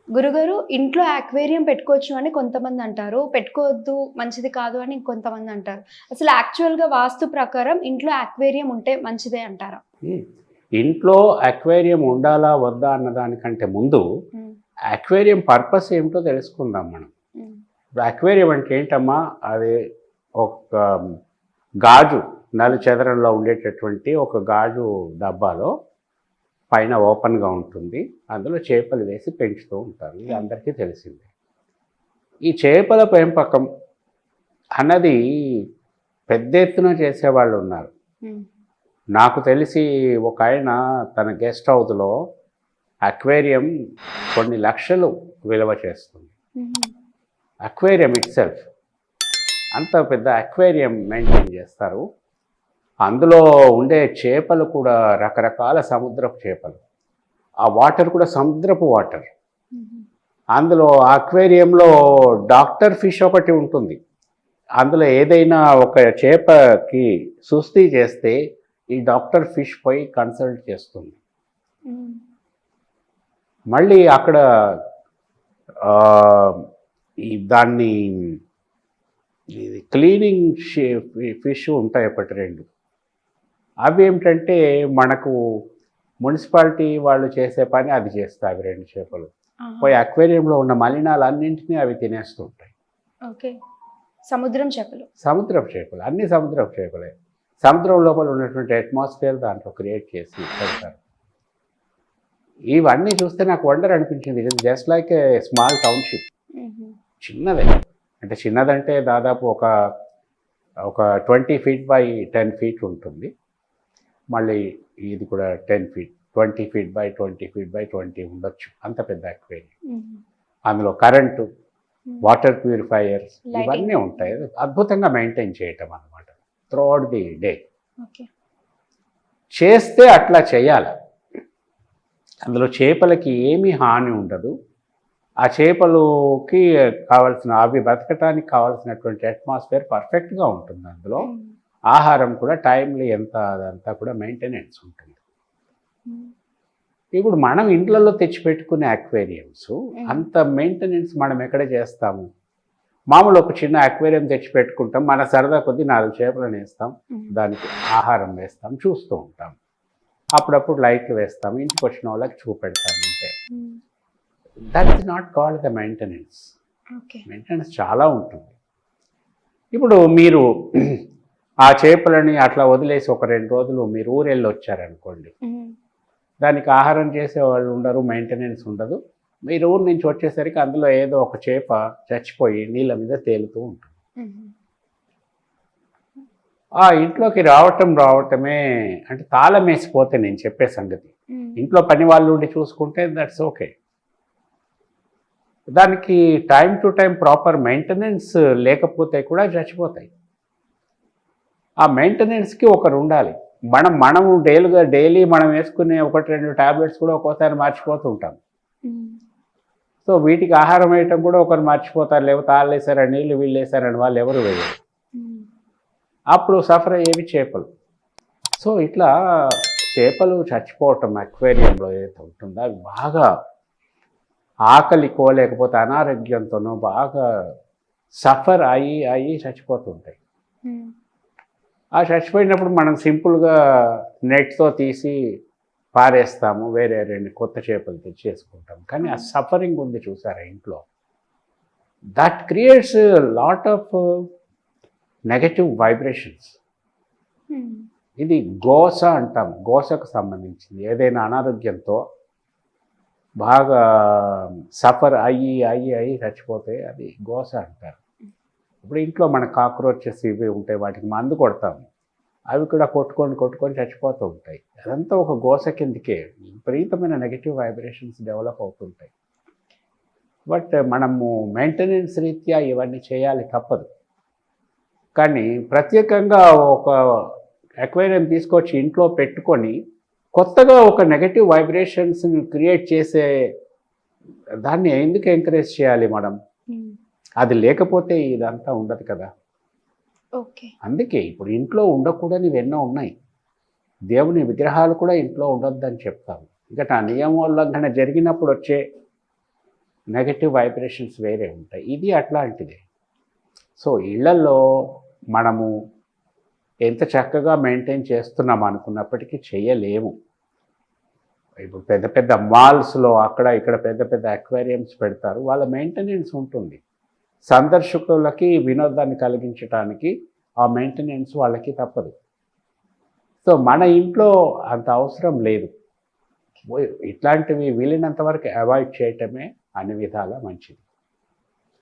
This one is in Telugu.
గురుగారు ఇంట్లో అక్వేరియం పెట్టుకోవచ్చు అని కొంతమంది అంటారు. పెట్టుకోవద్దు, మంచిది కాదు అని ఇంకొంతమంది అంటారు. అసలు యాక్చువల్‌గా వాస్తు ప్రకారం ఇంట్లో అక్వేరియం ఉంటే మంచిదే అంటారా? హ్మ్. ఇంట్లో అక్వేరియం ఉండాలా? వద్దా? అన్న దానికంటే ముందు హ్మ్. అక్వేరియం పర్పస్ ఏమిటో తెలుసుకుందాం మనం. హ్మ్. ఇప్పుడు అక్వేరియం అంటే ఏంటమ్మా? అది ఒక గాజు నలుచదరంలో ఉండేటటువంటి ఒక గాజు డబ్బాలో పైన ఓపెన్‌గా ఉంటుంది. అందులో చేపలు వేసి పెంచుతూ ఉంటారు. ఇది హ్మ్. అందరికీ తెలిసిందే. ఈ చేపల పెంపకం అన్నది పెద్ద ఎత్తున చేసేవాళ్ళున్నారు. హ్మ్. నాకు తెలిసి ఒకాయన తన గెస్ట్ హౌస్‌లో అక్వేరియం కొన్ని లక్షలు విలువ చేస్తుంది. హుహు. Aquarium itself. అంత పెద్ద అక్వేరియం మెయింటైన్ చేస్తారు. అందులో ఉండే చేపలు కూడా రకరకాల సముద్రపు చేపలు. ఆ వాటర్ కూడా సముద్రపు వాటర్. హుహు. అందులో అక్వేరియంలో డాక్టర్ ఫిష్ ఒకటి ఉంటుంది. అందులో ఏదైనా ఒక చేపకి సుస్థి చేస్తే ఈ డాక్టర్ ఫిష్ పోయి కన్సల్ట్ చేస్తుంది. హ్మ్. మళ్ళీ అక్కడ ఆహ్, దాన్ని ఇది క్లీనింగ్ ఫిష్ ఉంటాయి ఒకటి 2. అవేమిటంటే మనకు మున్సిపాలిటీ వాళ్ళు చేసే పని అది చేస్తాయి అవి 2 చేపలు. ఆహా! పోయి అక్వేరియంలో ఉన్న మలినాలన్నింటినీ అవి తినేస్తూ ఉంటాయి. ఓకే. సముద్రం చేపలు. సముద్రపు చేపలు. అన్నీ సముద్రపు చేపలే. సముద్రం లోపల ఉన్నటువంటి అట్మాస్ఫియర్ దాంట్లో క్రియేట్ చేసి పెడతారు. ఇవన్నీ చూస్తే నాకు వండర్ అనిపించింది. It is just like a small township. హుహు. చిన్నదే. అంటే చిన్నదంటే దాదాపు ఒక 20 ఫీట్ బై 10 ఫీట్ ఉంటుంది. మళ్ళీ ఇది కూడా 10 feet. 20 feet by 20 feet by 20 ఉండొచ్చు. అంత పెద్ద అక్వేరియం. హుహు. అందులో కరెంటు, హ్మ్. Water purifiers lighting. ఇవన్నీ ఉంటాయి. అద్భుతంగా మెయింటైన్ చేయటం అనమాట. Throughout the day. ఓకే. చేస్తే అట్లా చేయాలి. అందులో చేపలకి ఏమీ హాని ఉండదు. ఆ చేపలుకి కావాల్సిన అవి బతకటానికి కావాల్సినటువంటి అట్మాస్ఫియర్ పర్ఫెక్ట్‌గా ఉంటుంది అందులో. హ్మ్. ఆహారం కూడా టైమ్‌లీ ఎంత అదంతా కూడా మెయింటెనెన్స్ ఉంటుంది. హ్మ్. ఇప్పుడు మనం ఇంట్లలో తెచ్చిపెట్టుకునే అక్వేరియంస్ హ్మ్. అంత మెయింటెనెన్స్ మనం ఎక్కడ చేస్తాము? మామూలు ఒక చిన్న అక్వేరియం తెచ్చిపెట్టుకుంటాం. మన సరదా కొద్దీ 4 చేపలను వేస్తాం. హ్మ్. దానికి ఆహారం వేస్తాం. చూస్తూ ఉంటాం. అప్పుడప్పుడు లైట్లు వేస్తాం. ఇంటికొచ్చిన వాళ్ళకి చూపెడతాం అంతే. హ్మ్. That is not called the maintenance. Okay. Maintenance చాలా ఉంటుంది. ఇప్పుడు మీరు ఆ చేపలని అట్లా వదిలేసి ఒక 2 రోజులు మీరు ఊరెళ్ళొచ్చారనుకోండి. హ్మ్. దానికి ఆహారం చేసేవాళ్ళు ఉండరు, మెయింటెనెన్స్ ఉండదు. మీరు ఊరు నుంచి వచ్చేసరికి అందులో ఏదో ఒక చేప చచ్చిపోయి నీళ్ళ మీద తేలుతూ ఉంటుంది. హుహు. ఆ ఇంట్లోకి రావటమే అంటే తాళమేసిపోతే నేను చెప్పే సంగతి. హ్మ్. ఇంట్లో పని వాళ్ళు ఉండి చూసుకుంటే దట్స్ ఓకే. దానికి time to time proper maintenance లేకపోతే కూడా చచ్చిపోతాయి. ఆ మెయింటెనెన్స్‌కి ఒకరుండాలి. మనము డైలీ మనం వేసుకునే 1, 2 టాబ్లెట్స్ కూడా ఒక్కోసారి మర్చిపోతుంటాం. హ్మ్. సో వీటికి ఆహారం వేయటం కూడా ఒకరు మర్చిపోతారు. లేకపోతే ఆళ్ళేసారని నీళ్ళు వీళ్ళేసారని వాళ్ళు ఎవరు వేయరు. హ్మ్. అప్పుడు సఫర్ అయ్యేవి చేపలు. సో ఇట్లా చేపలు చచ్చిపోవటం అక్వేరియంలో ఏదైతే ఉంటుందో అవి బాగా ఆకలికో లేకపోతే అనారోగ్యంతోనో బాగా సఫర్ అయ్యి చచ్చిపోతుంటాయి. హ్మ్. ఆ చచ్చిపోయినప్పుడు మనం సింపుల్‌గా నెట్‌తో తీసి పారేస్తాము. వేరే 2 కొత్త చేపలు తెచ్చేసుకుంటాం. కానీ ఆ అవును. సఫరింగ్ ఉంది చూసారా ఇంట్లో. That creates lot of negative vibrations. హ్మ్. ఇది గోస అంటాం. గోసకు సంబంధించింది. ఏదైనా అనారోగ్యంతో బాగా సఫర్ అయ్యి చచ్చిపోతే అది గోస అంటారు. ఇప్పుడు ఇంట్లో మన కాక్రోచెస్ ఇవి ఉంటాయి. వాటికి మందు కొడతాము. అవి కూడా కొట్టుకొని చచ్చిపోతూ ఉంటాయి. అదంతా ఒక గోస కిందకే. విపరీతమైన నెగెటివ్ వైబ్రేషన్స్ డెవలప్ అవుతుంటాయి. బట్ మనము మెయింటెనెన్స్ రీత్యా ఇవన్నీ చేయాలి తప్పదు. కానీ ప్రత్యేకంగా ఒక అక్వేరియం తీసుకొచ్చి ఇంట్లో పెట్టుకొని కొత్తగా ఒక నెగెటివ్ వైబ్రేషన్స్‌ని క్రియేట్ చేసే దాన్ని ఎందుకు ఎంకరేజ్ చేయాలి మనం? హ్మ్. అది లేకపోతే ఇదంతా ఉండదు కదా! ఓకే. అందుకే ఇప్పుడు ఇంట్లో ఉండకూడనివి ఎన్నో ఉన్నాయి. దేవుని విగ్రహాలు కూడా ఇంట్లో ఉండొద్దని చెప్తాము. ఇంకట ఆ నియమోల్లంఘన జరిగినప్పుడు వచ్చే నెగటివ్ వైబ్రేషన్స్ వేరే ఉంటాయి. ఇది అట్లాంటిదే. సో ఇళ్లల్లో మనము ఎంత చక్కగా మెయింటైన్ చేస్తున్నాం అనుకున్నప్పటికీ చేయలేము. ఇప్పుడు పెద్ద పెద్ద మాల్స్లో అక్కడ ఇక్కడ పెద్ద పెద్ద అక్వేరియంస్ పెడతారు. వాళ్ళ మెయింటెనెన్స్ ఉంటుంది. సందర్శకులకి వినోదాన్ని కలిగించడానికి ఆ మెయింటెనెన్స్ వాళ్ళకి తప్పదు. సో మన ఇంట్లో అంత అవసరం లేదు. ఇట్లాంటివి వీలైనంత వరకు అవాయిడ్ చేయటమే అన్ని విధాలా మంచిది.